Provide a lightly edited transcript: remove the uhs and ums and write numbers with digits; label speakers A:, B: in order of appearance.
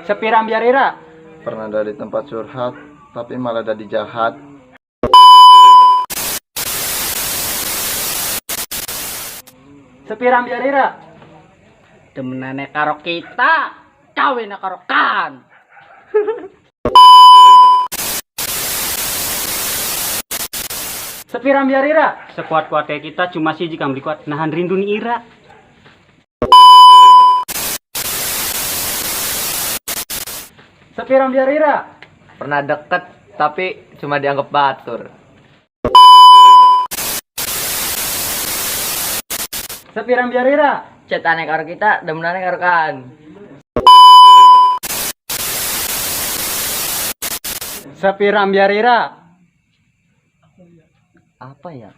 A: Sepiram biarira.
B: Pernah ada di tempat curhat, tapi malah jadi jahat.
A: Sepiram biarira. Demenane karo kita, kawin karo kan. Sepiram biarira. Sekuat-kuatnya kita cuma siji kang beli kuat nahan rindu ni ira. Sepiram biarira.
C: Pernah deket tapi cuma dianggap batur.
A: Sepiram biarira.
C: Cetane karo kita, demenane karo kan.
A: Sepiram biarira.
C: Apa ya?